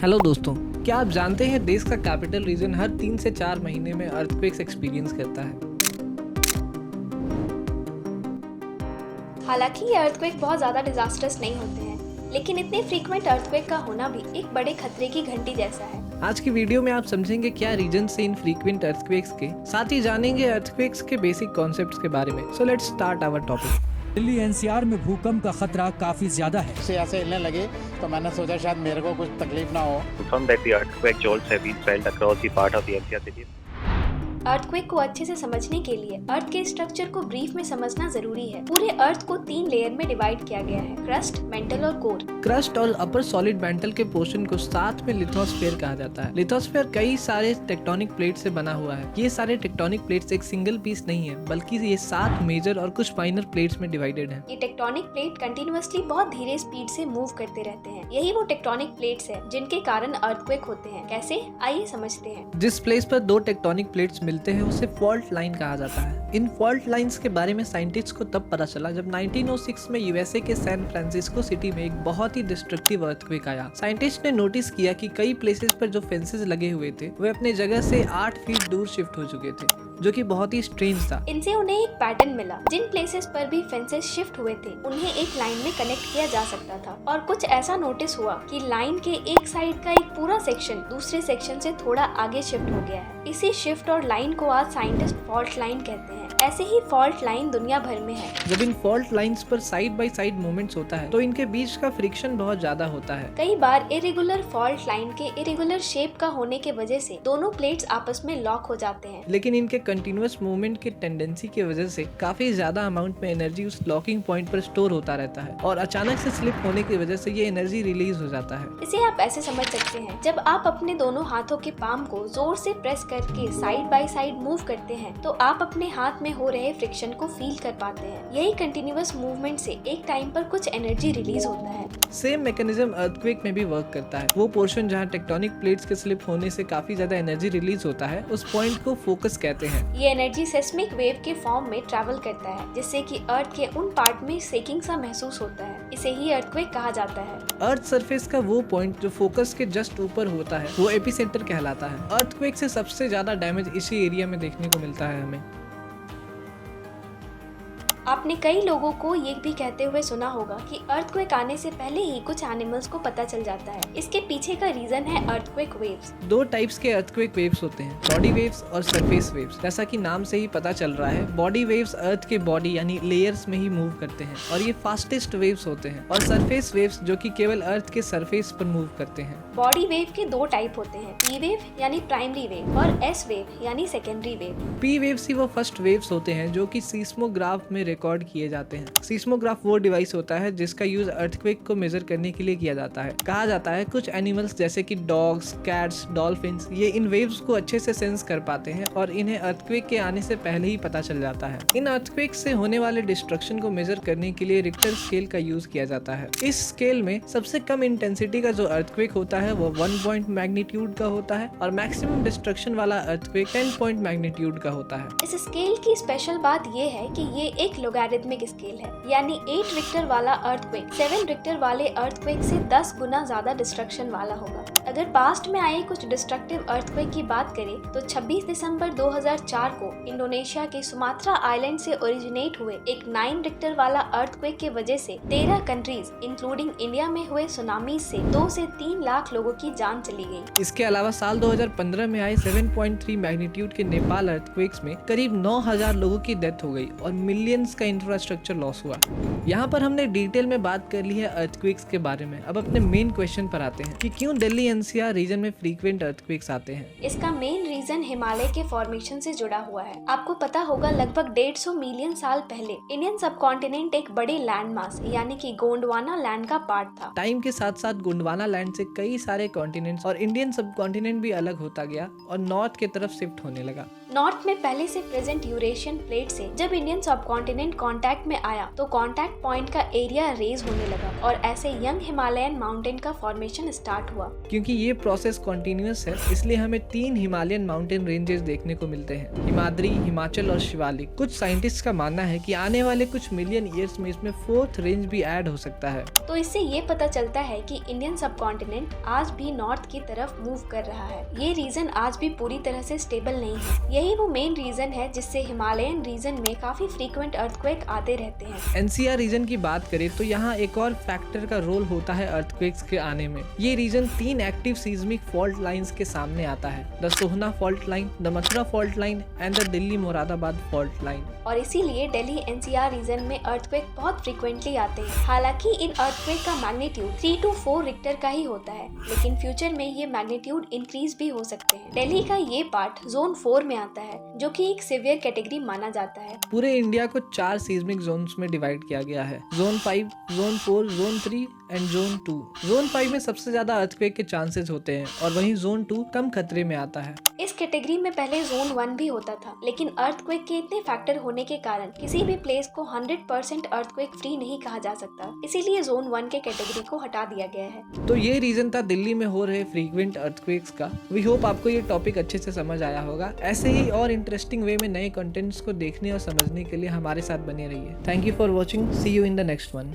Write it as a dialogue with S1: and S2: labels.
S1: Hello दोस्तों, क्या आप जानते हैं देश का कैपिटल रीजन हर 3 से 4 महीने में अर्थक्वेक्स एक्सपीरियंस करता है।
S2: हालांकि ये अर्थक्वेक बहुत ज़्यादा डिजास्टर्स नहीं होते हैं, लेकिन इतने फ्रीक्वेंट अर्थक्वेक का होना भी एक बड़े खतरे की घंटी जैसा है।
S1: आज की वीडियो में आप समझेंगे क्या रीजन से इन फ्रीक्वेंट अर्थक्वेक्स के, साथ ही जानेंगे अर्थक्वेक्स के बेसिक कॉन्सेप्ट्स के बारे में। So let's start our topic.
S3: Delhi NCR में भूकंप का खतरा काफी ज्यादा है।
S4: से ऐसे हिलने लगे तो मैंने सोचा शायद मेरे को कुछ तकलीफ ना हो।
S5: Confirmed that the earthquake jolts have been felt across the part of the NCR city.
S2: Earthquake को अच्छे से समझने के लिए अर्थ के स्ट्रक्चर को ब्रीफ में समझना जरूरी है। पूरे अर्थ को 3 लेयर में डिवाइड किया गया है, क्रस्ट, मेंटल और कोर।
S1: क्रस्ट और अपर सॉलिड मेंटल के पोर्शन को साथ में लिथोस्फीयर कहा जाता है। लिथोस्फीयर कई सारे टेक्टोनिक प्लेट से बना हुआ है। ये सारे टेक्टोनिक प्लेट्स एक सिंगल पीस नहीं है, बल्कि ये 7 मेजर और कुछ माइनर प्लेट्स में डिवाइडेड है।
S2: ये टेक्टोनिक प्लेट कंटिन्यूअसली बहुत धीरे स्पीड से मूव करते रहते हैं। यही वो टेक्टोनिक प्लेट्स है जिनके कारण अर्थक्वेक होते हैं। कैसे, आइए समझते हैं।
S1: जिस प्लेस पर 2 टेक्टोनिक प्लेट्स मिलते हैं उसे फॉल्ट लाइन कहा जाता है। इन फॉल्ट लाइंस के बारे में साइंटिस्ट को तब पता चला जब 1906 में यूएसए के सैन फ्रांसिस्को सिटी में एक बहुत ही डिस्ट्रक्टिव अर्थक्वेक आया। साइंटिस्ट ने नोटिस किया कि कई प्लेसेस पर जो फेंसेस लगे हुए थे वे अपने जगह से 8 फीट दूर शिफ्ट हो चुके थे, जो कि बहुत ही स्ट्रेंज था।
S2: इनसे उन्हें एक पैटर्न मिला। जिन प्लेसेस पर भी फेंसेस शिफ्ट हुए थे उन्हें एक लाइन में कनेक्ट किया जा सकता था। और कुछ ऐसा नोटिस हुआ कि लाइन के एक साइड का एक पूरा सेक्शन दूसरे सेक्शन से थोड़ा आगे शिफ्ट हो गया है। इसी शिफ्ट और लाइन को आज साइंटिस्ट फॉल्ट लाइन कहते हैं। ऐसे ही फॉल्ट लाइन दुनिया भर में है।
S1: जब इन फॉल्ट लाइंस पर साइड बाय साइड मूवमेंट्स होता है तो इनके बीच का फ्रिक्शन बहुत ज्यादा होता है।
S2: कई बार इरेगुलर फॉल्ट लाइन के इरेगुलर शेप का होने के वजह से दोनों प्लेट्स आपस में लॉक हो जाते हैं।
S1: लेकिन इनके कंटिन्यूअस मूवमेंट के टेंडेंसी की वजह से काफी ज्यादा अमाउंट में एनर्जी उस लॉकिंग पॉइंट पर स्टोर होता रहता है और अचानक से स्लिप होने की वजह से ये एनर्जी रिलीज हो जाता है।
S2: इसे आप ऐसे समझ सकते हैं, जब आप अपने दोनों हाथों के पाम को जोर से प्रेस करके साइड बाय साइड मूव करते हैं तो आप अपने हाथ में हो रहे फ्रिक्शन को फील कर पाते हैं। यही कंटिन्यूअस मूवमेंट से एक टाइम पर कुछ एनर्जी रिलीज होता है।
S1: सेम मैकेनिज्म अर्थक्वेक में भी वर्क करता है। वो पोर्शन जहाँ टेक्टोनिक प्लेट्स के स्लिप होने से काफी ज्यादा एनर्जी रिलीज होता है, उस पॉइंट को फोकस कहते हैं।
S2: ये एनर्जी सेस्मिक वेव के फॉर्म में ट्रैवल करता है, जिससे कि अर्थ के उन पार्ट में शेकिंग सा महसूस होता है। इसे ही अर्थक्वेक कहा जाता है।
S1: अर्थ सरफेस का वो पॉइंट जो फोकस के जस्ट ऊपर होता है वो एपिसेंटर कहलाता है। अर्थक्वेक से सबसे ज्यादा डैमेज इसी एरिया में देखने को मिलता है हमें।
S2: आपने कई लोगों को ये भी कहते हुए सुना होगा कि अर्थक्वेक आने से पहले ही कुछ एनिमल्स को पता चल जाता है। इसके पीछे का रीजन है अर्थक्वेक वेव्स।
S1: 2 टाइप्स के अर्थक्वेक वेव्स होते हैं, बॉडी वेव्स और सरफेस वेव्स। जैसा कि नाम से ही पता चल रहा है, बॉडी वेव्स अर्थ के बॉडी यानी लेयर्स में ही मूव करते हैं और ये फास्टेस्ट वेव्स होते हैं, और सरफेस वेव्स जो कि केवल अर्थ के सरफेस पर मूव करते हैं।
S2: बॉडी वेव के 2 टाइप होते हैं, पी वेव यानी प्राइमरी वेव और एस वेव यानी सेकेंडरी वेव।
S1: पी वेव्स ही वो फर्स्ट वेव्स होते हैं जो कि सीस्मोग्राफ में रिकॉर्ड किए जाते हैं। सीस्मोग्राफ वो डिवाइस होता है जिसका यूज अर्थक्वेक को मेजर करने के लिए किया जाता है। कहा जाता है कुछ एनिमल्स जैसे कि डॉग्स, कैट्स, डॉल्फिन्स ये इन वेव्स को अच्छे से सेंस कर पाते हैं और इन्हें अर्थक्वेक के आने से पहले ही पता चल जाता है। इन अर्थक्वेक से होने वाले डिस्ट्रक्शन को मेजर करने के लिए रिक्टर स्केल का यूज किया जाता है। इस स्केल में सबसे कम इंटेंसिटी का जो अर्थक्वेक होता है वो 1 पॉइंट मैग्नीट्यूड का होता है और मैक्सिमम डिस्ट्रक्शन वाला अर्थक्वेक 10 पॉइंट मैग्नीट्यूड का होता है।
S2: इस स्केल की स्पेशल बात ये है कि ये एक लोगैरिथमिक स्केल है, यानी 8 रिक्टर वाला अर्थक्वेक 7 रिक्टर वाले अर्थक्वेक से 10 गुना ज्यादा डिस्ट्रक्शन वाला होगा। अगर पास्ट में आए कुछ डिस्ट्रक्टिव अर्थक्वेक की बात करें तो 26 दिसंबर 2004 को इंडोनेशिया के सुमात्रा आइलैंड से ओरिजिनेट हुए एक 9 रिक्टर वाला अर्थक्वेक के वजह से 13 कंट्रीज इंक्लूडिंग इंडिया में हुए सुनामी से 2 से 3 लाख लोगों की जान चली गई।
S1: इसके अलावा साल 2015 में आए 7.3 मैग्नीट्यूड के नेपाल अर्थक्वेक्स में करीब 9,000 लोगों की डेथ हो गई और मिलियंस का इंफ्रास्ट्रक्चर लॉस हुआ। यहाँ पर हमने डिटेल में बात कर ली है अर्थक्वेक्स के बारे में। अब अपने मेन क्वेश्चन पर आते हैं कि क्यों दिल्ली एनसीआर रीजन में फ्रीक्वेंट अर्थक्वेक्स आते हैं।
S2: इसका मेन रीजन हिमालय के फॉर्मेशन से जुड़ा हुआ है। आपको पता होगा लगभग 150 मिलियन साल पहले इंडियन सबकॉन्टिनेंट एक बड़े लैंड मास यानी कि गोंडवाना लैंड का पार्ट था।
S1: टाइम के साथ साथ गोंडवाना लैंड से कई सारे कॉन्टिनेंट्स और इंडियन सबकॉन्टिनेंट भी अलग होता गया और नॉर्थ की तरफ शिफ्ट होने लगा।
S2: नॉर्थ में पहले से प्रेजेंट यूरेशियन प्लेट से जब इंडियन सबकॉन्टिनेंट कांटेक्ट में आया तो कांटेक्ट पॉइंट का एरिया रेज होने लगा और ऐसे यंग हिमालयन माउंटेन का फॉर्मेशन स्टार्ट हुआ।
S1: क्योंकि ये प्रोसेस कॉन्टिन्यूअस है इसलिए हमें 3 हिमालयन माउंटेन रेंजेस देखने को मिलते हैं, हिमाद्री, हिमाचल और शिवालिक। कुछ साइंटिस्ट का मानना है कि आने वाले कुछ मिलियन ईयर्स में इसमें 4th रेंज भी ऐड हो सकता है।
S2: तो इससे ये पता चलता है कि इंडियन सब कॉन्टिनेंट आज भी नॉर्थ की तरफ मूव कर रहा है। ये रीजन आज भी पूरी तरह से स्टेबल नहीं है। यही वो मेन रीजन है जिससे हिमालयन रीजन में काफी फ्रीक्वेंट अर्थक्वेक आते रहते हैं।
S1: एनसीआर रीजन की बात करें तो यहाँ एक और फैक्टर का रोल होता है अर्थक्वेक्स के आने में। ये region 3 active seismic fault lines के सामने आता है, the Sohna fault line, the Mathura fault line and the Delhi Moradabad fault line.
S2: और इसीलिए दिल्ली एनसीआर रीजन में अर्थक्वेक बहुत फ्रीक्वेंटली आते हैं। हालांकि इन अर्थक्वेक का मैग्नीट्यूड 3 to 4 रिक्टर का ही होता है, लेकिन फ्यूचर में ये मैग्नीट्यूड इंक्रीज भी हो सकते हैं। दिल्ली का ये पार्ट जोन 4 में आता है, जो कि एक सीवियर कैटेगरी माना जाता है।
S1: पूरे इंडिया को 4 सीस्मिक जोन्स में डिवाइड किया गया है, zone 5, zone 4, zone 3 and zone 2। Zone 5 में सबसे ज्यादा अर्थक्वेक के चांसेस होते हैं और वहीं जोन 2 कम खतरे में आता है।
S2: इस कैटेगरी में पहले जोन 1 भी होता था, लेकिन अर्थक्वेक के इतने फैक्टर होने के कारण किसी भी प्लेस को 100% अर्थक्वेक फ्री नहीं कहा जा सकता, इसीलिए जोन 1 के कैटेगरी को हटा दिया गया है।
S1: तो ये रीजन था दिल्ली में हो रहे फ्रीक्वेंट अर्थक्वेक्स का। वी होप आपको ये टॉपिक अच्छे से समझ आया होगा। ऐसे ही और इंटरेस्टिंग वे में नए कंटेंट्स को देखने और समझने के लिए हमारे साथ बने रहिए। Thank you for watching, see you in the next one.